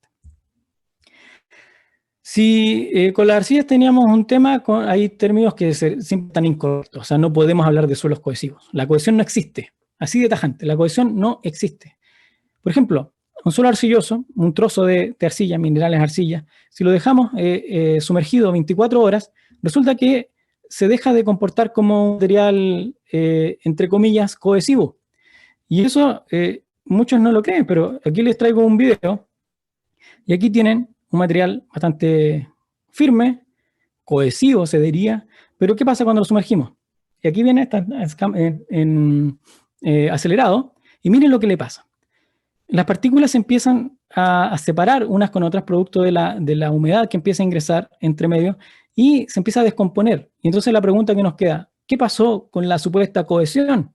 Si con las arcillas teníamos un tema, hay términos que siempre están incorrectos, o sea, no podemos hablar de suelos cohesivos. La cohesión no existe, así de tajante, la cohesión no existe. Por ejemplo, un suelo arcilloso, un trozo de arcilla, minerales arcilla, si lo dejamos sumergido 24 horas, resulta que se deja de comportar como un material, entre comillas, cohesivo. Y eso muchos no lo creen, pero aquí les traigo un video y aquí tienen un material bastante firme, cohesivo se diría, pero ¿qué pasa cuando lo sumergimos? Y aquí viene acelerado y miren lo que le pasa. Las partículas se empiezan a separar unas con otras producto de la humedad que empieza a ingresar entre medio y se empieza a descomponer. Y entonces la pregunta que nos queda, ¿qué pasó con la supuesta cohesión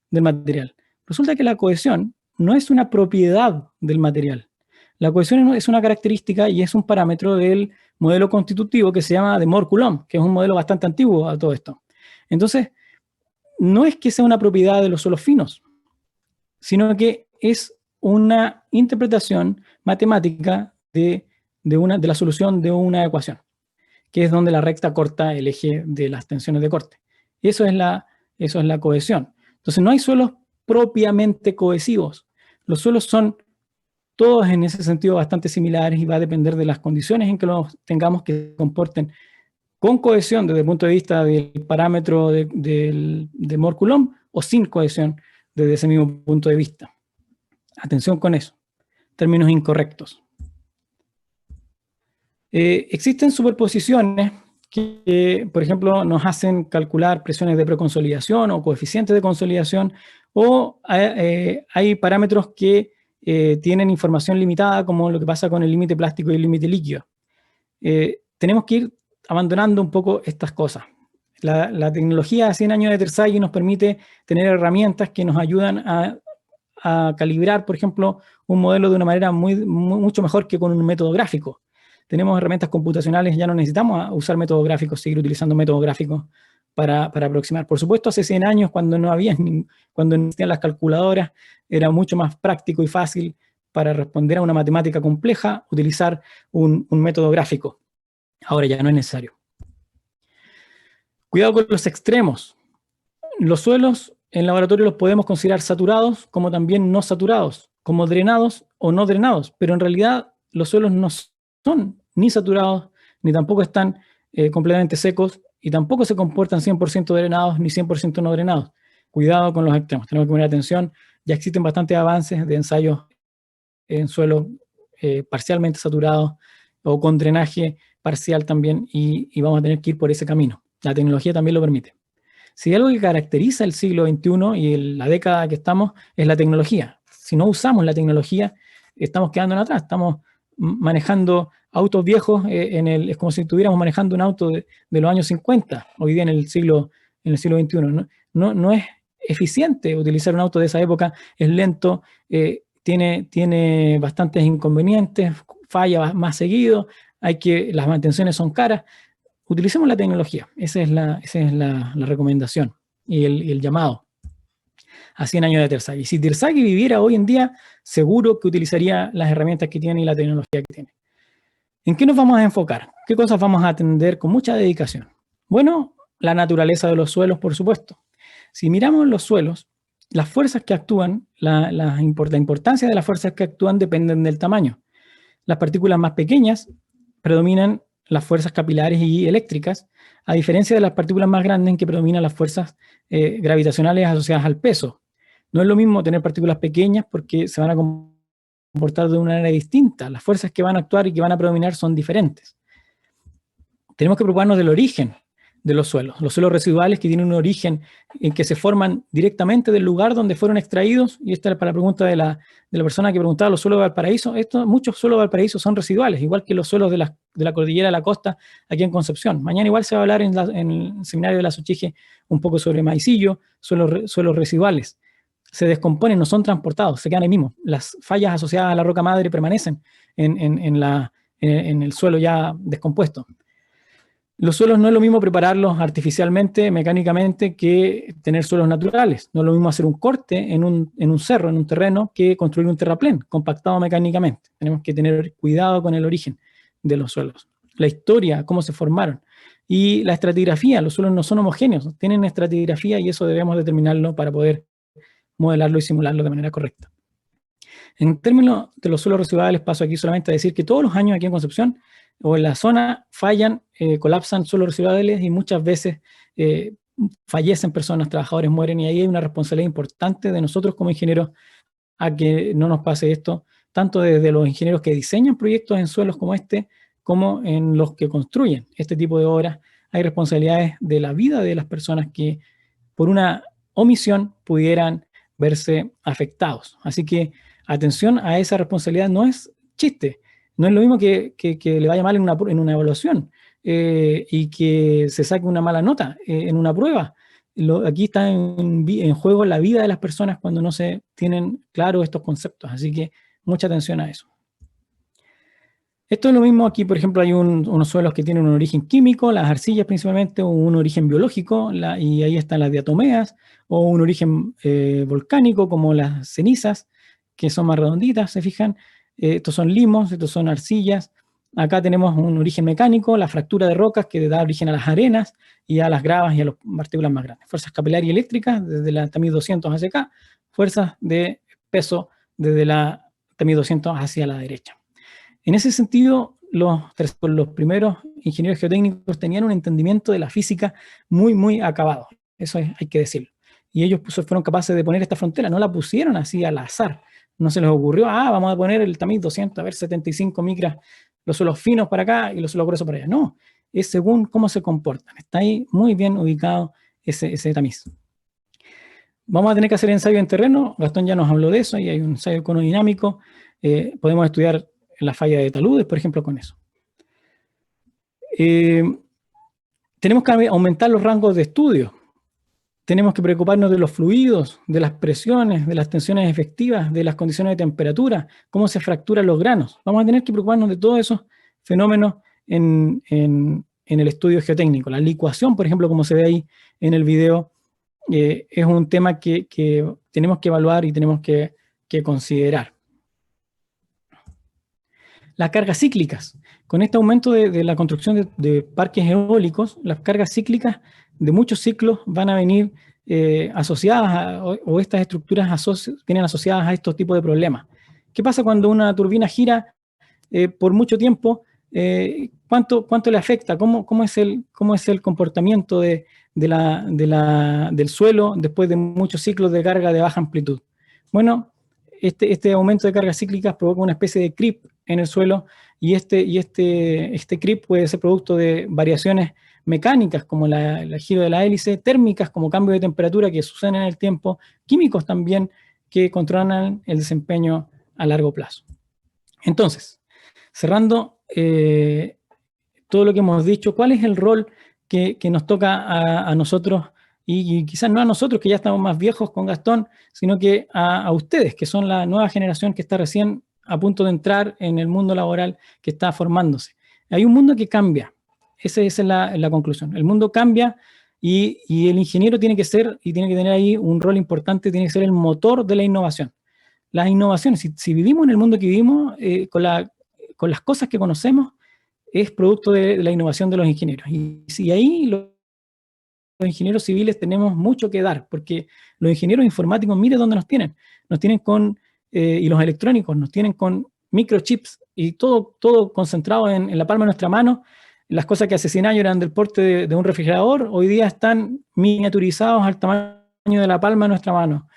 del material? Resulta que la cohesión no es una propiedad del material. La cohesión es una característica y es un parámetro del modelo constitutivo que se llama de Moore-Coulomb, que es un modelo bastante antiguo a todo esto. Entonces, no es que sea una propiedad de los suelos finos, sino que es una interpretación matemática de la solución de una ecuación, que es donde la recta corta el eje de las tensiones de corte. Eso es la cohesión. Entonces, no hay suelos propiamente cohesivos. Los suelos son todos en ese sentido bastante similares y va a depender de las condiciones en que los tengamos que se comporten con cohesión desde el punto de vista del parámetro de Moore-Coulomb o sin cohesión desde ese mismo punto de vista. Atención con eso. Términos incorrectos. Existen superposiciones que, por ejemplo, nos hacen calcular presiones de preconsolidación o coeficientes de consolidación, o hay parámetros que tienen información limitada, como lo que pasa con el límite plástico y el límite líquido. Tenemos que ir abandonando un poco estas cosas. La tecnología de 100 años de Terzaghi nos permite tener herramientas que nos ayudan a calibrar, por ejemplo, un modelo de una manera mucho mejor que con un método gráfico. Tenemos herramientas computacionales, ya no necesitamos usar métodos gráficos, seguir utilizando métodos gráficos para aproximar. Por supuesto, hace 100 años, cuando no existían las calculadoras, era mucho más práctico y fácil para responder a una matemática compleja, utilizar un método gráfico. Ahora ya no es necesario. Cuidado con los extremos. Los suelos en laboratorio los podemos considerar saturados, como también no saturados, como drenados o no drenados, pero en realidad los suelos no son ni saturados, ni tampoco están completamente secos, y tampoco se comportan 100% drenados ni 100% no drenados. Cuidado con los extremos, tenemos que poner atención. Ya existen bastantes avances de ensayos en suelos parcialmente saturados o con drenaje parcial también, y vamos a tener que ir por ese camino. La tecnología también lo permite. Si hay algo que caracteriza el siglo XXI y la década que estamos, es la tecnología. Si no usamos la tecnología, estamos quedando atrás, estamos manejando autos viejos, es como si estuviéramos manejando un auto de los años 50, hoy día en el siglo XXI. No es eficiente utilizar un auto de esa época, es lento, tiene bastantes inconvenientes, falla más seguido, las mantenciones son caras. Utilicemos la tecnología, esa es la recomendación y el llamado a 100 años de Terzaghi. Si Terzaghi viviera hoy en día, seguro que utilizaría las herramientas que tiene y la tecnología que tiene. ¿En qué nos vamos a enfocar? ¿Qué cosas vamos a atender con mucha dedicación? Bueno, la naturaleza de los suelos, por supuesto. Si miramos los suelos, las fuerzas que actúan, la importancia de las fuerzas que actúan dependen del tamaño. Las partículas más pequeñas predominan las fuerzas capilares y eléctricas, a diferencia de las partículas más grandes en que predominan las fuerzas gravitacionales asociadas al peso. No es lo mismo tener partículas pequeñas porque se van a comportar de una manera distinta. Las fuerzas que van a actuar y que van a predominar son diferentes. Tenemos que preocuparnos del origen de los suelos residuales que tienen un origen en que se forman directamente del lugar donde fueron extraídos, y esta es para la pregunta de la persona que preguntaba los suelos de Valparaíso. Muchos suelos de Valparaíso son residuales, igual que los suelos de la cordillera de la costa aquí en Concepción. Mañana igual se va a hablar en el seminario de la Sochige un poco sobre maicillo, suelos residuales. Se descomponen, no son transportados, se quedan ahí mismo. Las fallas asociadas a la roca madre permanecen en el suelo ya descompuesto. Los suelos no es lo mismo prepararlos artificialmente, mecánicamente, que tener suelos naturales. No es lo mismo hacer un corte en un cerro, en un terreno, que construir un terraplén compactado mecánicamente. Tenemos que tener cuidado con el origen de los suelos. La historia, cómo se formaron. Y la estratigrafía, los suelos no son homogéneos, tienen estratigrafía y eso debemos determinarlo para poder modelarlo y simularlo de manera correcta. En términos de los suelos residuales, paso aquí solamente a decir que todos los años aquí en Concepción o en la zona fallan, colapsan suelos residuales y muchas veces fallecen personas, trabajadores mueren, y ahí hay una responsabilidad importante de nosotros como ingenieros a que no nos pase esto, tanto desde los ingenieros que diseñan proyectos en suelos como este, como en los que construyen este tipo de obras. Hay responsabilidades de la vida de las personas que por una omisión pudieran verse afectados. Así que atención a esa responsabilidad, no es chiste. No es lo mismo que le vaya mal en una evaluación y que se saque una mala nota en una prueba. Aquí está en juego la vida de las personas cuando no se tienen claros estos conceptos. Así que mucha atención a eso. Esto es lo mismo aquí, por ejemplo, hay unos suelos que tienen un origen químico, las arcillas principalmente, o un origen biológico, y ahí están las diatomeas, o un origen volcánico, como las cenizas, que son más redonditas, ¿se fijan? Estos son limos, estos son arcillas. Acá tenemos un origen mecánico, la fractura de rocas que da origen a las arenas y a las gravas y a las partículas más grandes. Fuerzas capilares y eléctricas desde la TAMIS 200 hacia acá, fuerzas de peso desde la TAMIS 200 hacia la derecha. En ese sentido, los primeros ingenieros geotécnicos tenían un entendimiento de la física muy acabado. Eso hay que decirlo. Y ellos fueron capaces de poner esta frontera, no la pusieron así al azar. No se les ocurrió, vamos a poner el tamiz 200, a ver, 75 micras, los suelos finos para acá y los suelos gruesos para allá. No, es según cómo se comportan. Está ahí muy bien ubicado ese tamiz. Vamos a tener que hacer ensayo en terreno. Gastón ya nos habló de eso y hay un ensayo iconodinámico. Podemos estudiar la falla de taludes, por ejemplo, con eso. Tenemos que aumentar los rangos de estudio. Tenemos que preocuparnos de los fluidos, de las presiones, de las tensiones efectivas, de las condiciones de temperatura, cómo se fracturan los granos. Vamos a tener que preocuparnos de todos esos fenómenos en el estudio geotécnico. La licuación, por ejemplo, como se ve ahí en el video, es un tema que tenemos que evaluar y tenemos que considerar. Las cargas cíclicas. Con este aumento de la construcción de parques eólicos, las cargas cíclicas de muchos ciclos van a venir asociadas o estas estructuras vienen asociadas a estos tipos de problemas. ¿Qué pasa cuando una turbina gira por mucho tiempo? ¿Cuánto le afecta? ¿Cómo es el comportamiento del suelo después de muchos ciclos de carga de baja amplitud? Bueno, este aumento de cargas cíclicas provoca una especie de creep en el suelo y este creep puede ser producto de variaciones mecánicas como el giro de la hélice, térmicas como cambio de temperatura que suceden en el tiempo, químicos también que controlan el desempeño a largo plazo. Entonces, cerrando todo lo que hemos dicho, ¿cuál es el rol que nos toca a nosotros? Y quizás no a nosotros, que ya estamos más viejos con Gastón, sino que a ustedes, que son la nueva generación que está recién a punto de entrar en el mundo laboral que está formándose. Hay un mundo que cambia. Esa es la conclusión. El mundo cambia y el ingeniero tiene que ser y tiene que tener ahí un rol importante, tiene que ser el motor de la innovación. Las innovaciones, si vivimos en el mundo que vivimos, con las cosas que conocemos, es producto de la innovación de los ingenieros. Y si ahí los ingenieros civiles tenemos mucho que dar, porque los ingenieros informáticos, mire dónde nos tienen y los electrónicos nos tienen con microchips y todo concentrado en la palma de nuestra mano. Las cosas que hace 100 años eran del porte de un refrigerador, hoy día están miniaturizados al tamaño de la palma de nuestra mano.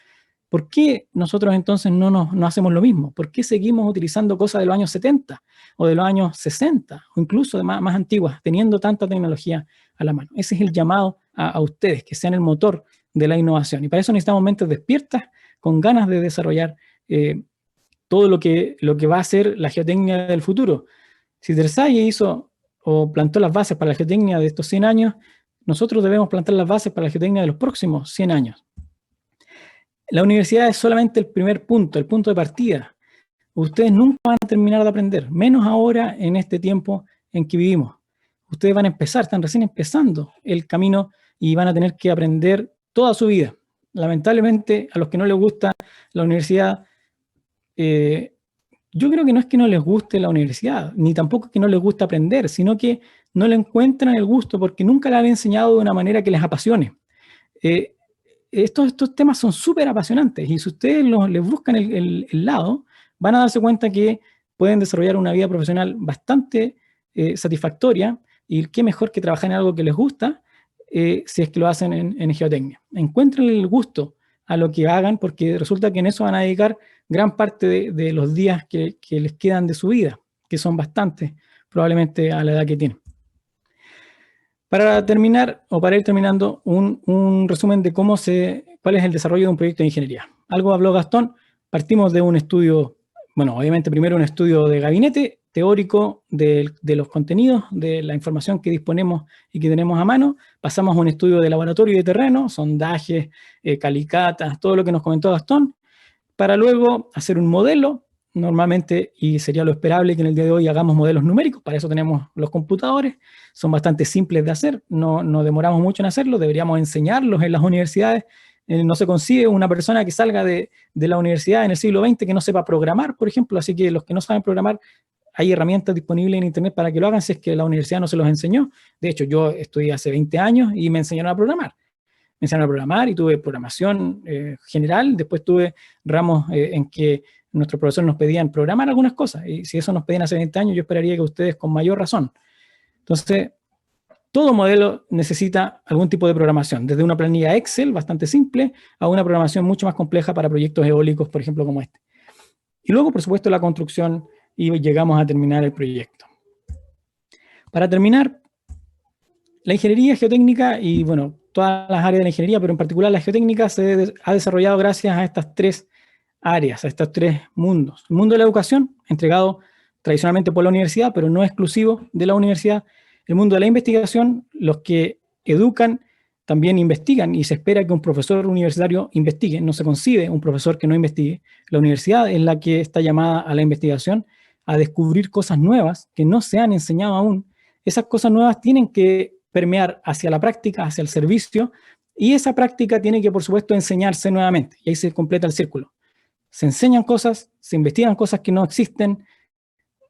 ¿Por qué nosotros entonces no hacemos lo mismo? ¿Por qué seguimos utilizando cosas de los años 70 o de los años 60 o incluso de más antiguas, teniendo tanta tecnología a la mano? Ese es el llamado a ustedes, que sean el motor de la innovación. Y para eso necesitamos mentes despiertas, con ganas de desarrollar todo lo que va a ser la geotecnia del futuro. Si Tersalle hizo o plantó las bases para la geotecnia de estos 100 años, nosotros debemos plantar las bases para la geotecnia de los próximos 100 años. La universidad es solamente el primer punto, el punto de partida. Ustedes nunca van a terminar de aprender, menos ahora en este tiempo en que vivimos. Ustedes van a empezar, están recién empezando el camino y van a tener que aprender toda su vida. Lamentablemente, a los que no les gusta la universidad, yo creo que no es que no les guste la universidad, ni tampoco es que no les guste aprender, sino que no le encuentran el gusto porque nunca la han enseñado de una manera que les apasione. Estos temas son súper apasionantes y si ustedes les buscan el lado, van a darse cuenta que pueden desarrollar una vida profesional bastante satisfactoria y qué mejor que trabajar en algo que les gusta si es que lo hacen en geotecnia. Encuentren el gusto a lo que hagan porque resulta que en eso van a dedicar gran parte de los días que les quedan de su vida, que son bastantes probablemente a la edad que tienen. Para terminar, o para ir terminando, un resumen de cuál es el desarrollo de un proyecto de ingeniería. Algo habló Gastón, partimos de un estudio, bueno, obviamente primero un estudio de gabinete, teórico de los contenidos, de la información que disponemos y que tenemos a mano, pasamos a un estudio de laboratorio y de terreno, sondajes, calicatas, todo lo que nos comentó Gastón, para luego hacer un modelo normalmente, y sería lo esperable que en el día de hoy hagamos modelos numéricos, para eso tenemos los computadores, son bastante simples de hacer, no demoramos mucho en hacerlo, deberíamos enseñarlos en las universidades. No se consigue una persona que salga de la universidad en el siglo XX que no sepa programar, por ejemplo, así que los que no saben programar, hay herramientas disponibles en internet para que lo hagan si es que la universidad no se los enseñó. De hecho, yo estudié hace 20 años y me enseñaron a programar. Me enseñaron a programar y tuve programación general, después tuve ramos en que nuestros profesores nos pedían programar algunas cosas, y si eso nos pedían hace 20 años, yo esperaría que ustedes con mayor razón. Entonces, todo modelo necesita algún tipo de programación, desde una planilla Excel bastante simple a una programación mucho más compleja para proyectos eólicos, por ejemplo, como este. Y luego, por supuesto, la construcción y llegamos a terminar el proyecto. Para terminar, la ingeniería geotécnica y, bueno, todas las áreas de la ingeniería, pero en particular la geotécnica se ha desarrollado gracias a estas tres áreas, a estos tres mundos. El mundo de la educación, entregado tradicionalmente por la universidad, pero no exclusivo de la universidad. El mundo de la investigación, los que educan también investigan y se espera que un profesor universitario investigue, no se concibe un profesor que no investigue. La universidad es la que está llamada a la investigación, a descubrir cosas nuevas que no se han enseñado aún. Esas cosas nuevas tienen que permear hacia la práctica, hacia el servicio, y esa práctica tiene que, por supuesto, enseñarse nuevamente, y ahí se completa el círculo. Se enseñan cosas, se investigan cosas que no existen,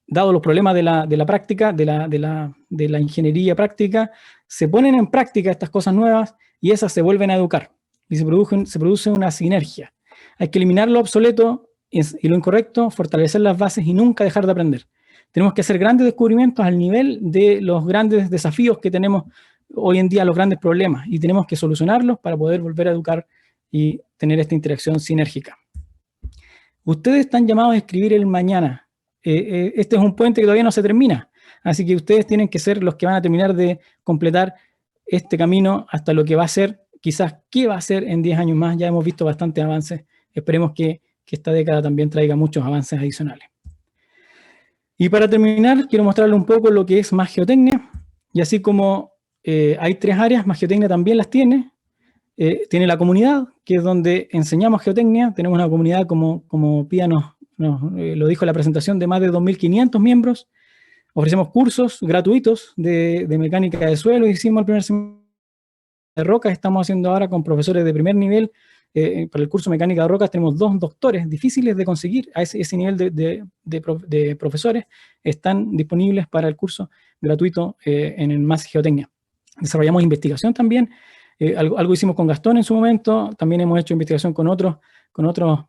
dado los problemas de la práctica, de la ingeniería práctica, se ponen en práctica estas cosas nuevas y esas se vuelven a educar, y se produce una sinergia. Hay que eliminar lo obsoleto y lo incorrecto, fortalecer las bases y nunca dejar de aprender. Tenemos que hacer grandes descubrimientos al nivel de los grandes desafíos que tenemos hoy en día, los grandes problemas, y tenemos que solucionarlos para poder volver a educar y tener esta interacción sinérgica. Ustedes están llamados a escribir el mañana. Este es un puente que todavía no se termina, así que ustedes tienen que ser los que van a terminar de completar este camino hasta lo que va a ser, quizás qué va a ser en 10 años más. Ya hemos visto bastantes avances, esperemos que esta década también traiga muchos avances adicionales. Y para terminar, quiero mostrarles un poco lo que es Más Geotecnia, y así como hay tres áreas, Más Geotecnia también las tiene. Tiene la comunidad, que es donde enseñamos geotecnia. Tenemos una comunidad, como Pía nos lo dijo en la presentación, de más de 2.500 miembros. Ofrecemos cursos gratuitos de mecánica de suelo. Hicimos el primer semestre de rocas, estamos haciendo ahora con profesores de primer nivel. Para el curso mecánica de rocas tenemos 2 doctores, difíciles de conseguir a ese nivel de profesores. Están disponibles para el curso gratuito en el Más Geotecnia. Desarrollamos investigación también. Algo hicimos con Gastón en su momento, también hemos hecho investigación con otros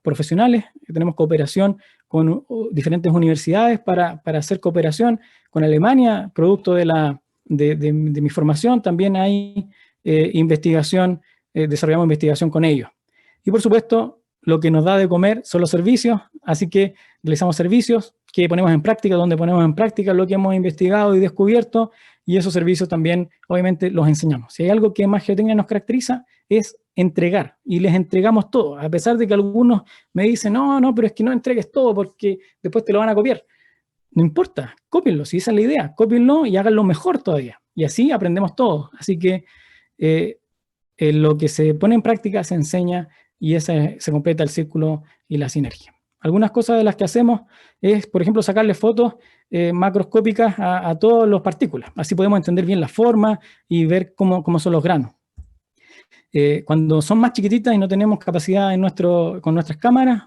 profesionales. Tenemos cooperación con diferentes universidades para hacer cooperación con Alemania, producto de mi formación. También hay investigación, desarrollamos investigación con ellos. Y por supuesto, lo que nos da de comer son los servicios, así que realizamos servicios que ponemos en práctica, donde ponemos en práctica lo que hemos investigado y descubierto, y esos servicios también, obviamente, los enseñamos. Si hay algo que Más Geotecnia nos caracteriza, es entregar, y les entregamos todo, a pesar de que algunos me dicen, no, pero es que no entregues todo, porque después te lo van a copiar. No importa, cópienlo, si esa es la idea, cópienlo y háganlo mejor todavía, y así aprendemos todos. Así que lo que se pone en práctica se enseña, y se completa el círculo y la sinergia. Algunas cosas de las que hacemos es, por ejemplo, sacarle fotos macroscópicas a todas las partículas. Así podemos entender bien la forma y ver cómo son los granos. Cuando son más chiquititas y no tenemos capacidad con nuestras cámaras,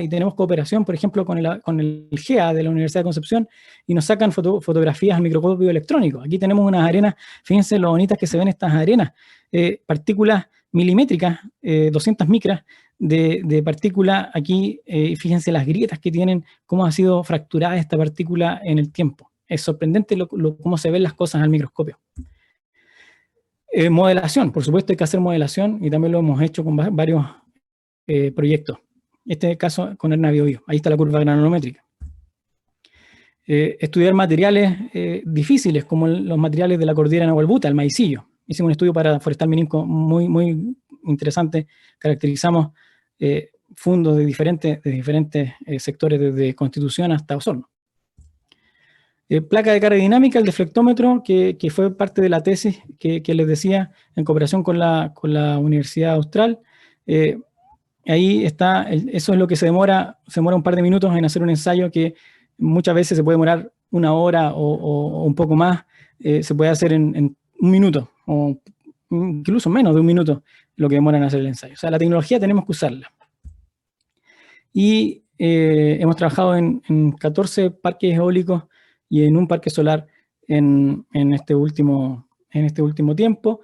y tenemos cooperación, por ejemplo, con el GEA de la Universidad de Concepción, y nos sacan fotografías al microscopio electrónico. Aquí tenemos unas arenas, fíjense lo bonitas que se ven estas arenas, partículas milimétricas, 200 micras de partícula aquí. Fíjense las grietas que tienen, cómo ha sido fracturada esta partícula en el tiempo. Es sorprendente cómo se ven las cosas al microscopio. Modelación, por supuesto hay que hacer modelación, y también lo hemos hecho con varios proyectos. Este caso con Herna BioBio, ahí está la curva granulométrica. Estudiar materiales difíciles, como los materiales de la cordillera Nahuelbuta, el maicillo. Hicimos un estudio para Forestal Mininco muy, muy interesante. Caracterizamos fundos de diferentes sectores, desde Constitución hasta Osorno. Placa de carga dinámica, el deflectómetro, que fue parte de la tesis que les decía, en cooperación con la Universidad Austral. ahí está, eso es lo que se demora un par de minutos en hacer un ensayo que muchas veces se puede demorar una hora o un poco más, se puede hacer en un minuto o incluso menos de un minuto lo que demora en hacer el ensayo. O sea, la tecnología tenemos que usarla. Y hemos trabajado en 14 parques eólicos y en un parque solar en este último tiempo.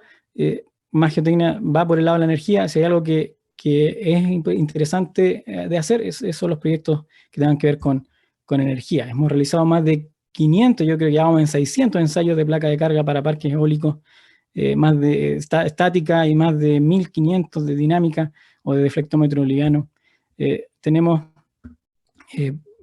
Más Geotecnia va por el lado de la energía. Si hay algo que es interesante de hacer, son los proyectos que tengan que ver con energía. Hemos realizado más de 500, yo creo que ya vamos en 600 ensayos de placa de carga para parques eólicos, más de estática y más de 1500 de dinámica o de deflectómetro booleano. Tenemos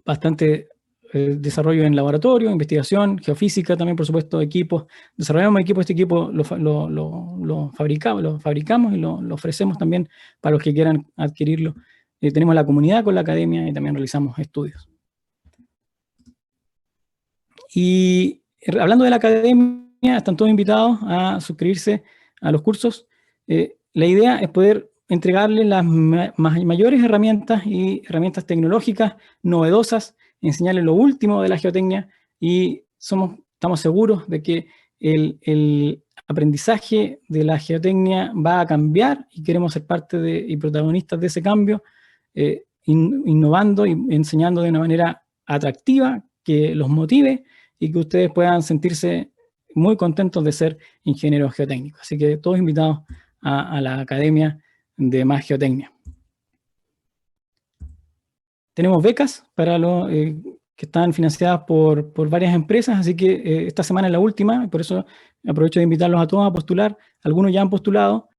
bastante desarrollo en laboratorio, investigación, geofísica también, por supuesto, equipos. Desarrollamos equipos, este equipo lo fabricamos y lo ofrecemos también para los que quieran adquirirlo. Tenemos la comunidad con la academia y también realizamos estudios. Y hablando de la academia, están todos invitados a suscribirse a los cursos. La idea es poder entregarles las mayores herramientas y herramientas tecnológicas novedosas, enseñarles lo último de la geotecnia y estamos seguros de que el aprendizaje de la geotecnia va a cambiar y queremos ser parte y protagonistas de ese cambio, innovando y enseñando de una manera atractiva que los motive y que ustedes puedan sentirse muy contentos de ser ingenieros geotécnicos. Así que todos invitados a la Academia de Más Geotecnia. Tenemos becas para los que están financiadas por varias empresas, así que esta semana es la última, por eso aprovecho de invitarlos a todos a postular. Algunos ya han postulado,